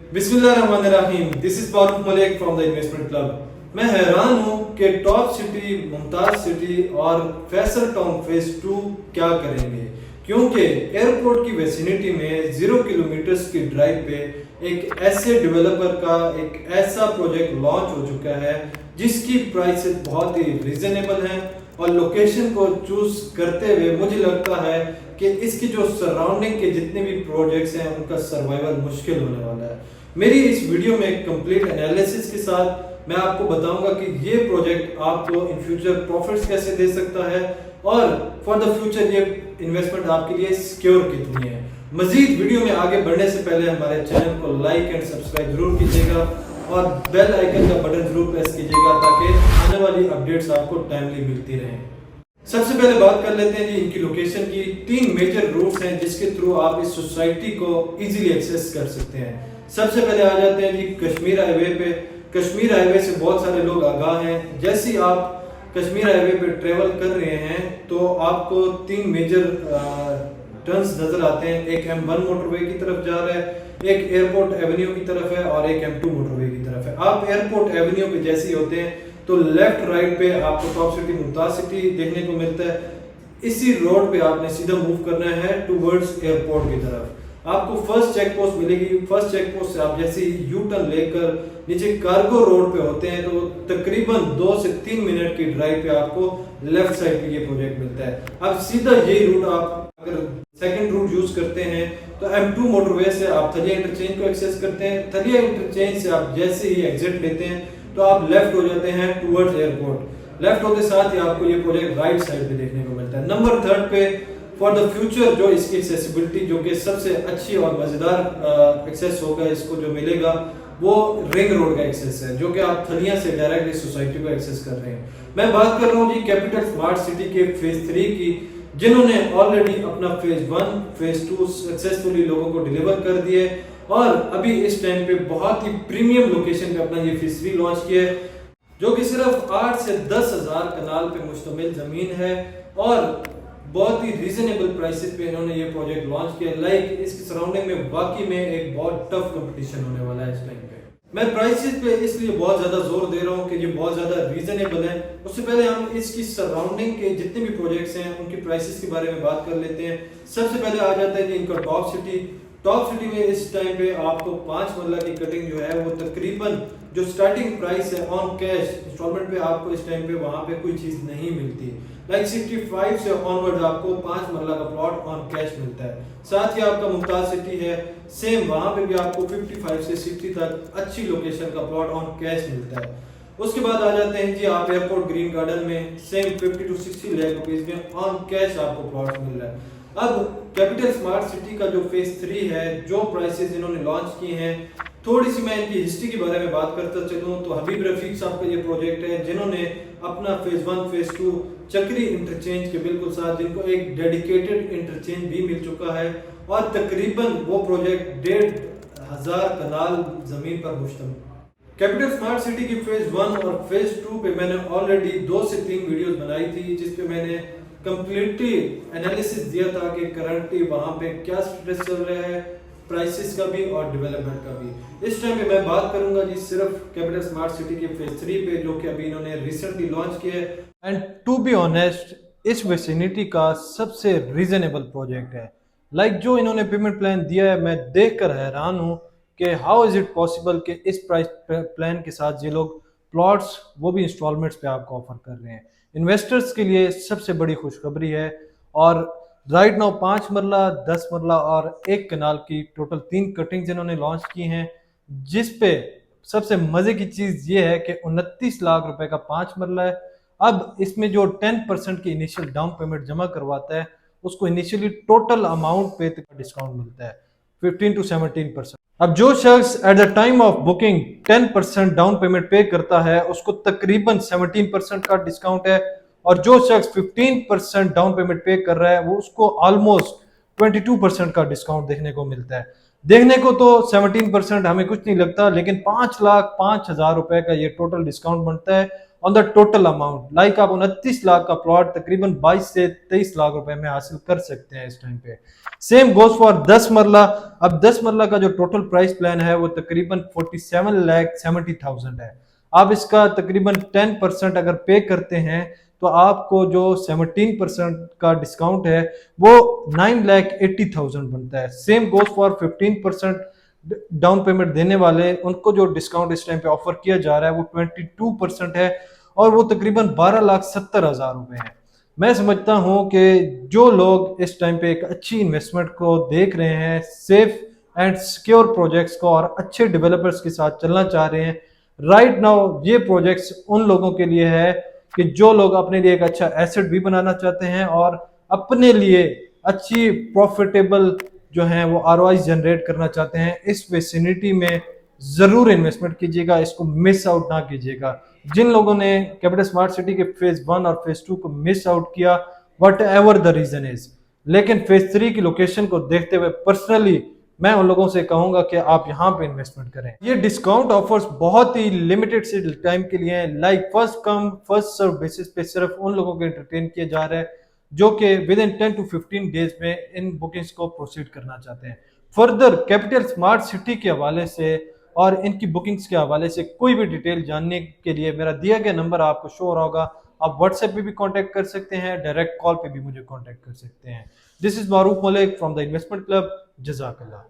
बिस्मिल्लाहिर्रहमानिर्रहीम। This is Farooq Malik from the investment club. मैं हैरान हूँ कि टॉप सिटी, मुमताज सिटी और फैसल टाउन फेज 2 क्या करेंगे, क्योंकि एयरपोर्ट की वेसिनिटी में 0 किलोमीटर्स की ड्राइव पे एक ऐसे डेवलपर का एक ऐसा प्रोजेक्ट लॉन्च हो चुका है जिसकी प्राइसेस बहुत ही रीजनेबल हैं और लोकेशन को चूज करते हुए मुझे लगता है कि इसकी जो सराउंडिंग के जितने भी प्रोजेक्ट्स हैं उनका सर्वाइवल मुश्किल होने वाला है। मेरी इस वीडियो में कंप्लीट एनालिसिस के साथ मैं आपको बताऊंगा कि ये प्रोजेक्ट आपको इन फ्यूचर प्रॉफिट्स कैसे दे सकता है और फॉर द फ्यूचर ये इन्वेस्टमेंट आपके लिए सिक्योर कितनी है। मजीद वीडियो में आगे बढ़ने से पहले हमारे चैनल को लाइक एंड सब्सक्राइब जरूर कीजिएगा और बेल आइकन का बटन जरूर प्रेस कीजिएगा ताकि आने वाली अपडेट्स आपको टाइमली मिलती रहें। सबसे पहले बात कर लेते हैं जी इनकी लोकेशन की। 3 मेजर रूट्स हैं जिसके थ्रू आप इस सोसाइटी को इजीली एक्सेस कर सकते हैं। सबसे पहले आ जाते हैं जी कश्मीर हाईवे पे। कश्मीर हाईवे से बहुत सारे लोग आगाह हैं। जैसे ही आप कश्मीर हाईवे पे ट्रेवल कर रहे हैं तो आपको 3 मेजर टर्न्स नजर आते हैं। एक M1 मोटरवे की तरफ जा रहा है, एक एयरपोर्ट एवेन्यू की तरफ है और एक M2 मोटरवे की तरफ है। आप एयरपोर्ट एवेन्यू पे जैसे ही होते हैं तो लेफ्ट राइट पे आपको टॉप सिटी, मुमताज सिटी देखने को मिलता है। इसी रोड पे आपने सीधा मूव करना है टुवर्ड्स एयरपोर्ट की तरफ। आपको फर्स्ट चेक पोस्ट मिलेगी। फर्स्ट चेक पोस्ट से आप जैसे ही यू टर्न लेकर नीचे कार्गो रोड पे होते हैं तो तकरीबन 2 से 3 मिनट की ड्राइव पे आपको लेफ्ट साइड पे ये प्रोजेक्ट मिलता है। अब सीधा यही रूट आप अगर सेकंड रूट यूज करते हैं तो M2 मोटरवे से आप थलिया इंटरचेंज को एक्सेस करते हैं। थलिया इंटरचेंज से आप जैसे ही एग्जिट लेते हैं तो आप लेफ्ट हो जाते हैं टुवर्ड्स एयरपोर्ट। लेफ्ट होते साथ ही आपको ये प्रोजेक्ट राइट साइड पे देखने को मिलता है। नंबर 3 पे फॉर द फ्यूचर जो इसकी एक्सेसिबिलिटी जो कि सबसे अच्छी और मजेदार एक्सेस होगा इसको जो मिलेगा वो रिंग रोड का एक्सेस है, जो कि आप थलिया से डायरेक्ट इस सोसाइटी को एक्सेस कर रहे हैं। मैं बात कर रहा हूँ जी कैपिटल स्मार्ट सिटी के फेज 3 की, जिन्होंने ऑलरेडी अपना फेज 1 फेज 2 सक्सेसफुली लोगों को डिलीवर कर दिए और अभी इस टाइम पे बहुत ही प्रीमियम लोकेशन पे अपना ये फेज 3 लॉन्च किया है, जो कि सिर्फ 8 से 10 हजार कनाल पे मुश्तमिल जमीन है और बहुत ही रीजनेबल प्राइसेस पे इन्होंने ये प्रोजेक्ट लॉन्च किया। लाइक इसकी सराउंडिंग में वाकई में एक बहुत टफ कंपटीशन होने वाला है इस टाइम पे। मैं प्राइसेस पे इसलिए बहुत ज्यादा जोर दे रहा हूँ कि ये बहुत ज्यादा रीजनेबल है। उससे पहले हम इसकी सराउंडिंग के जितने भी प्रोजेक्ट्स हैं उनकी प्राइसेस के बारे में बात कर लेते हैं। सबसे पहले आ जाता है कि इनका टॉप सिटी। टॉप सिटी में इस टाइम पे आपको 5 मरला की कटिंग जो है वो तकरीबन जो स्टार्टिंग प्राइस है ऑन कैश इंस्टॉलमेंट पे आपको इस टाइम पे वहां पे कोई चीज नहीं मिलती। लाइक 65 से ऑनवर्ड आपको 5 मरला का प्लॉट ऑन कैश मिलता है। साथ ही आपका मुमताज सिटी है, सेम वहां पे भी आपको 55 से 60 तक अच्छी लोकेशन का प्लॉट ऑन कैश मिलता है। उसके बाद आ जाते हैं जी आप एयरपोर्ट ग्रीन गार्डन में, सेम 50 to 60 लाख रुपीस में ऑन कैश आपको प्लॉट मिल रहा है। अब कैपिटल स्मार्ट सिटी का जो फेज 3 है, जो प्राइसेस इन्होंने लॉन्च किए हैं, थोड़ी सी मैं इनकी हिस्ट्री के बारे में बात करता चलूं तो हबीब रफीक साहब का ये प्रोजेक्ट है, जिन्होंने अपना फेज 1 फेज 2 चक्री इंटरचेंज के बिल्कुल साथ, जिनको एक डेडिकेटेड इंटरचेंज भी मिल चुका है और तकरीबन वो प्रोजेक्ट 1,500 कनाल जमीन पर मुश्तमिल। कैपिटल स्मार्ट सिटी की फेज 1 और फेज 2 पे मैंने ऑलरेडी 2 से 3 वीडियोस बनाई थी जिसपे मैंने कंप्लीटली एनालिसिस दिया था कि करंटली वहां पे क्या स्टेटस चल रहा है, प्राइसेस का भी और डेवलपमेंट का भी। इस टाइम पे मैं बात करूंगा जी सिर्फ कैपिटल स्मार्ट सिटी के फेज 3 पे, जो कि अभी इन्होंने रिसेंटली लॉन्च किया है। एंड टू बी ऑनेस्ट इस वेसिनिटी का सबसे रीजनेबल प्रोजेक्ट है। लाइक जो इन्होंने पेमेंट प्लान दिया है, मैं देखकर हैरान हूँ कि हाउ इज इट पॉसिबल कि इस प्राइस प्लान के साथ ये लोग प्लॉट्स वो भी इंस्टॉलमेंट्स पे आपको ऑफर कर रहे हैं। इन्वेस्टर्स के लिए सबसे बड़ी खुशखबरी है और राइट नाउ 5 मरला, 10 मरला और 1 कनाल की टोटल 3 कटिंग्स इन्होंने लॉन्च की हैं, जिस पे सबसे मजे की चीज ये है कि 29 लाख रुपए का 5 मरला है। अब इसमें जो 10% की इनिशियल डाउन पेमेंट जमा करवाता है उसको इनिशियली टोटल अमाउंट पे डिस्काउंट मिलता है 15 to 17%। अब जो शख्स at the time of booking 10% down payment पे करता है उसको तकरीबन 17% का डिस्काउंट है और जो शख्स 15% डाउन पेमेंट पे कर रहा है वो उसको ऑलमोस्ट 22% का डिस्काउंट देखने को मिलता है। देखने को तो 17% हमें कुछ नहीं लगता, लेकिन 5,05,000 रुपए का ये टोटल डिस्काउंट बनता है on the total amount. Like आप 29 लाख का प्लॉट तकरीबन 22 से 23 लाख रुपए में हासिल कर सकते हैं इस टाइम पे। सेम गोज फॉर 10 मरला। अब 10 मरला का जो टोटल प्राइस प्लान है वो तकरीबन 47,70,000 है। आप इसका तकरीबन 10% अगर पे करते हैं तो आपको जो 17% का डिस्काउंट है वो 9,80,000 बनता है। Same goes for 15% down payment देने वाले, उनको जो डिस्काउंट इस टाइम पे ऑफर किया जा रहा है वो 22% है और वो तकरीबन 12,70,000 रुपए है। मैं समझता हूं कि जो लोग इस टाइम पे एक अच्छी इन्वेस्टमेंट को देख रहे हैं, सेफ एंड सिक्योर प्रोजेक्ट्स को और अच्छे डेवलपर्स के साथ चलना चाह रहे हैं, राइट नाउ ये प्रोजेक्ट्स उन लोगों के लिए है कि जो लोग अपने लिए एक अच्छा एसेट भी बनाना चाहते हैं और अपने लिए अच्छी प्रॉफिटेबल जो है वो आरओआई जनरेट करना चाहते हैं। इस विसिनिटी में जरूर इन्वेस्टमेंट कीजिएगा, इसको मिस आउट ना कीजिएगा। जिन लोगों ने कैपिटल स्मार्ट सिटी के फेज 1 और फेज 2 को मिस आउट किया, whatever the reason is, लेकिन फेज 3 की लोकेशन को देखते हुए पर्सनली मैं उन लोगों से कहूंगा कि आप यहाँ पे इन्वेस्टमेंट करें। ये डिस्काउंट ऑफर्स बहुत ही लिमिटेड से टाइम के लिए हैं, like first come first serve basis पे सिर्फ उन लोगों को एंटरटेन किया जा रहा है जो कि विद इन 10 to 15 डेज में इन बुकिंग्स को प्रोसीड करना चाहते हैं। फर्दर कैपिटल स्मार्ट सिटी के हवाले से और इनकी बुकिंग्स के हवाले से कोई भी डिटेल जानने के लिए मेरा दिया गया नंबर आपको शो हो रहा होगा। आप व्हाट्सएप पे भी कांटेक्ट कर सकते हैं, डायरेक्ट कॉल पे भी मुझे कांटेक्ट कर सकते हैं। This is Maroof Malik from the investment club. जज़ाकल्लाह।